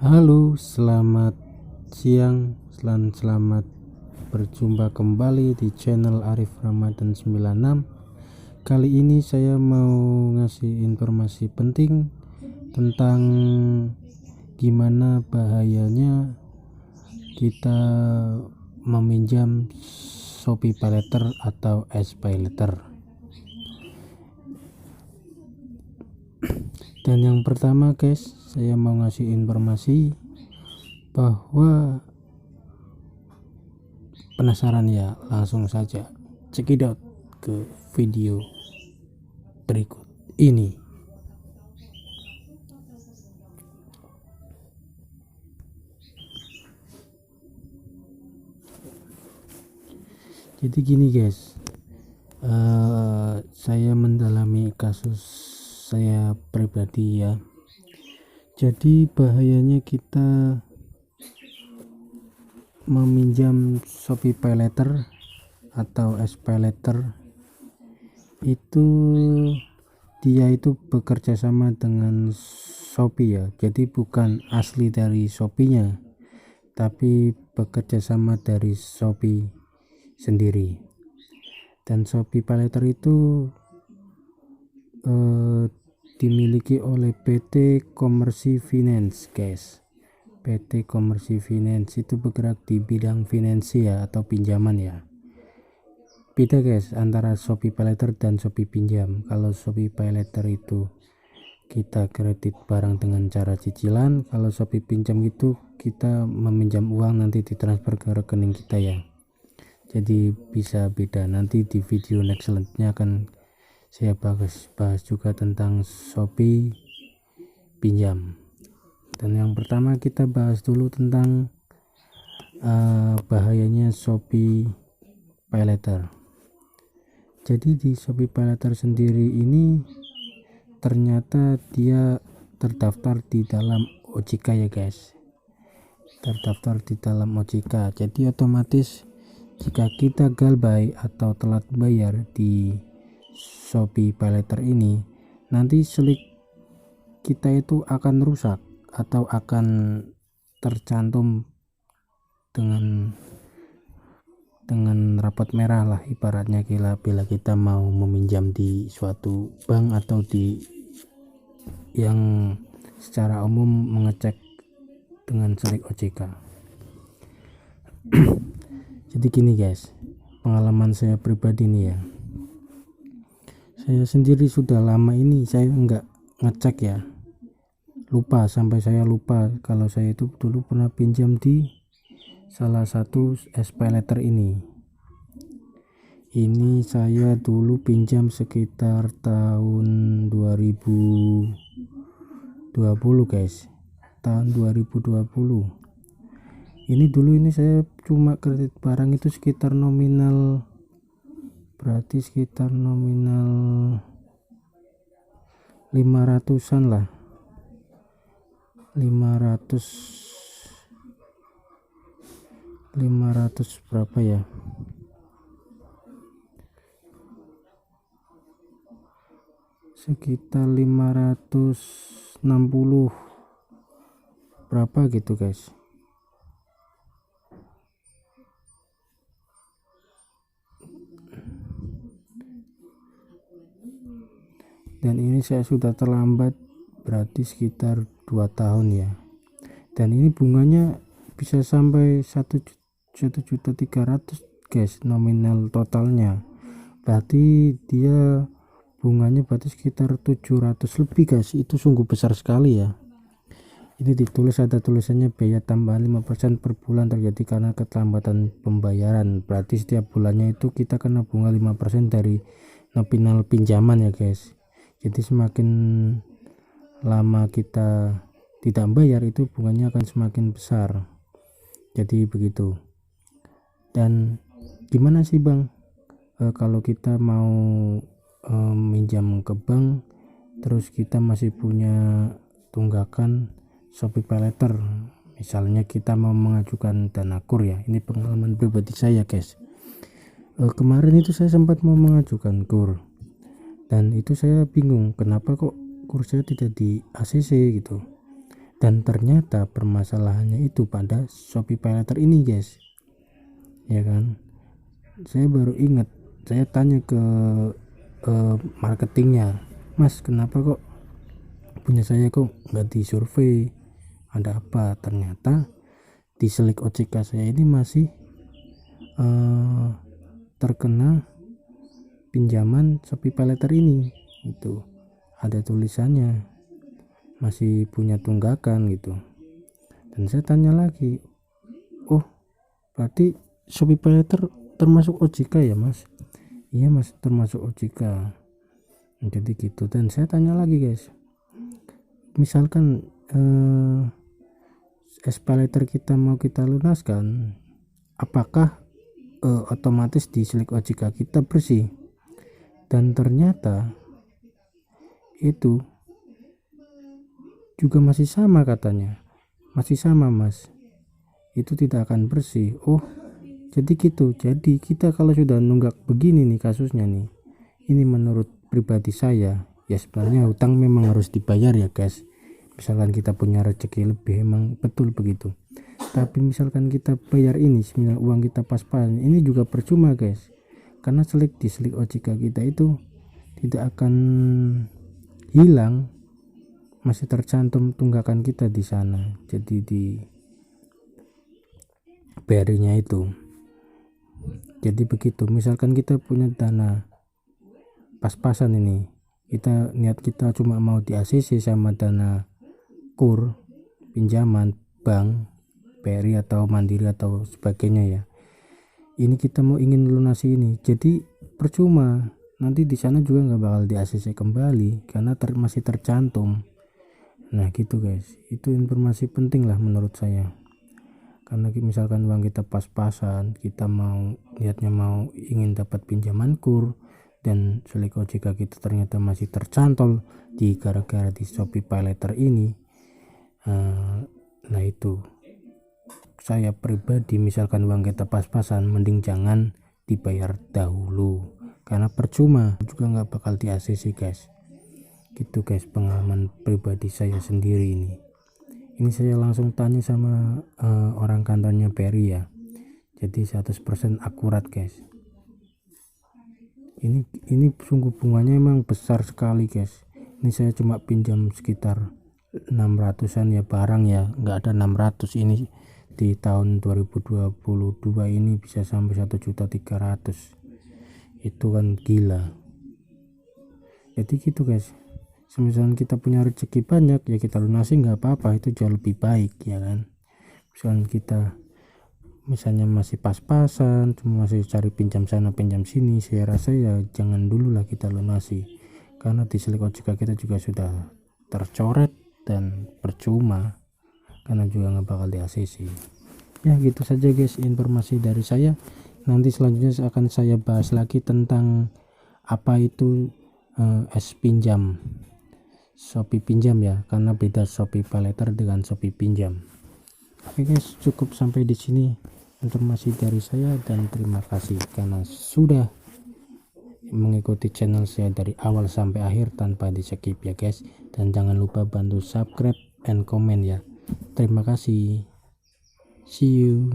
Halo, selamat siang dan selamat berjumpa kembali di channel Arif Ramadan 96. Kali ini saya mau ngasih informasi penting tentang gimana bahayanya kita meminjam Shopee PayLater atau SPayLater. Dan yang pertama guys, saya mau ngasih informasi bahwa penasaran ya, langsung saja cekidot ke video berikut ini. Jadi gini guys, saya mendalami kasus saya pribadi ya. Jadi bahayanya kita meminjam Shopee PayLater atau SPayLater itu, dia itu bekerja sama dengan Shopee ya. Jadi bukan asli dari Shopee-nya, tapi bekerja sama dari Shopee sendiri. Dan Shopee PayLater itu dimiliki oleh PT Commerce Finance guys. PT Commerce Finance itu bergerak di bidang finansial atau pinjaman ya. Beda guys antara Shopee PayLater dan Shopee pinjam. Kalau Shopee PayLater itu kita kredit barang dengan cara cicilan, kalau Shopee pinjam itu kita meminjam uang nanti ditransfer ke rekening kita ya. Jadi bisa beda. Nanti di video next selanjutnya akan saya bahas juga tentang Shopee pinjam. Dan yang pertama kita bahas dulu tentang bahayanya Shopee PayLater. Jadi di Shopee PayLater sendiri ini ternyata dia terdaftar di dalam OJK ya guys. Terdaftar di dalam OJK. Jadi otomatis jika kita galbay atau telat bayar di Shopee PayLater ini, nanti slik kita itu akan rusak atau akan tercantum dengan rapot merah lah ibaratnya, bila kita mau meminjam di suatu bank atau di yang secara umum mengecek dengan slik OJK. Jadi gini guys, pengalaman saya pribadi nih ya, saya sendiri sudah lama ini saya enggak ngecek ya, lupa, sampai saya lupa kalau saya itu dulu pernah pinjam di salah satu SPayLater ini saya dulu pinjam sekitar tahun 2020 guys, tahun 2020 ini. Dulu ini saya cuma kredit barang itu sekitar nominal, berarti sekitar nominal 500-an lah, 500 berapa ya, sekitar 560 berapa gitu guys. Dan ini saya sudah terlambat berarti sekitar 2 tahun ya. Dan ini bunganya bisa sampai 1.300.000 guys nominal totalnya. Berarti dia bunganya berarti sekitar 700 lebih guys. Itu sungguh besar sekali ya. Ini ditulis, ada tulisannya biaya tambahan 5% per bulan terjadi karena keterlambatan pembayaran. Berarti setiap bulannya itu kita kena bunga 5% dari nominal pinjaman ya guys. Jadi semakin lama kita tidak bayar itu bunganya akan semakin besar. Jadi begitu. Dan gimana sih bang, kalau kita mau minjam ke bank terus kita masih punya tunggakan Shopee PayLater, misalnya kita mau mengajukan dana kur ya, ini pengalaman pribadi saya guys. Kemarin itu saya sempat mau mengajukan kur, dan itu saya bingung kenapa kok kur saya tidak di ACC gitu. Dan ternyata permasalahannya itu pada Shopee PayLater ini guys, ya kan. Saya baru ingat, saya tanya ke marketingnya, Mas kenapa kok punya saya kok nggak disurvei, ada apa? Ternyata di Slick OJK saya ini masih terkena pinjaman Shopee PayLater ini, itu ada tulisannya masih punya tunggakan gitu. Dan saya tanya lagi, oh berarti Shopee PayLater termasuk OJK ya Mas? Iya Mas, termasuk OJK. Jadi gitu. Dan saya tanya lagi guys, misalkan SPayLater kita mau kita lunaskan, apakah otomatis di Slick OJK kita bersih? Dan ternyata itu juga masih sama katanya, masih sama Mas, itu tidak akan bersih. Oh jadi gitu. Jadi kita kalau sudah nunggak begini nih kasusnya nih, ini menurut pribadi saya ya, sebenarnya hutang memang harus dibayar ya guys. Misalkan kita punya rezeki lebih, emang betul begitu. Tapi misalkan kita bayar ini, misalnya uang kita pas-pasan, ini juga percuma guys, karena di Slick OJK kita itu tidak akan hilang, masih tercantum tunggakan kita di sana. Jadi di BRI-nya itu. Jadi begitu. Misalkan kita punya dana pas-pasan ini, kita niat kita cuma mau di ACC sama dana kur pinjaman bank BRI atau Mandiri atau sebagainya ya, ini kita mau ingin lunasi ini, jadi percuma, nanti di sana juga nggak bakal di ACC kembali karena masih tercantum. Nah gitu guys, itu informasi penting lah menurut saya. Karena misalkan uang kita pas-pasan, kita mau niatnya mau ingin dapat pinjaman kur, dan Slick OJK kita ternyata masih tercantol di gara-gara di Shopee PayLater ini. Nah itu, saya pribadi misalkan uang kita pas-pasan, mending jangan dibayar dahulu, karena percuma juga nggak bakal di ACC guys. Gitu guys, pengalaman pribadi saya sendiri ini. Ini saya langsung tanya sama orang kantornya BRI ya, jadi 100% akurat guys. Ini sungguh bunganya emang besar sekali guys. Ini saya cuma pinjam sekitar 600-an ya, barang ya, nggak ada 600 ini. Di tahun 2022 ini bisa sampai 1.300.000, itu kan gila. Jadi gitu guys, misalnya kita punya rezeki banyak ya kita lunasi, nggak apa-apa, itu jauh lebih baik ya kan. Misalnya kita masih pas-pasan, cuma masih cari pinjam sana pinjam sini, saya rasa ya jangan dulu lah kita lunasi, karena di Slick OJK kita juga sudah tercoret dan percuma, karena juga nggak bakal di ACC. Ya gitu saja guys informasi dari saya. Nanti selanjutnya akan saya bahas lagi tentang apa itu pinjam, Shopee pinjam ya, karena beda Shopee PayLater dengan Shopee pinjam. Oke guys, cukup sampai di sini informasi dari saya, dan terima kasih karena sudah mengikuti channel saya dari awal sampai akhir tanpa di skip ya guys. Dan jangan lupa bantu subscribe and comment ya. Terima kasih, see you.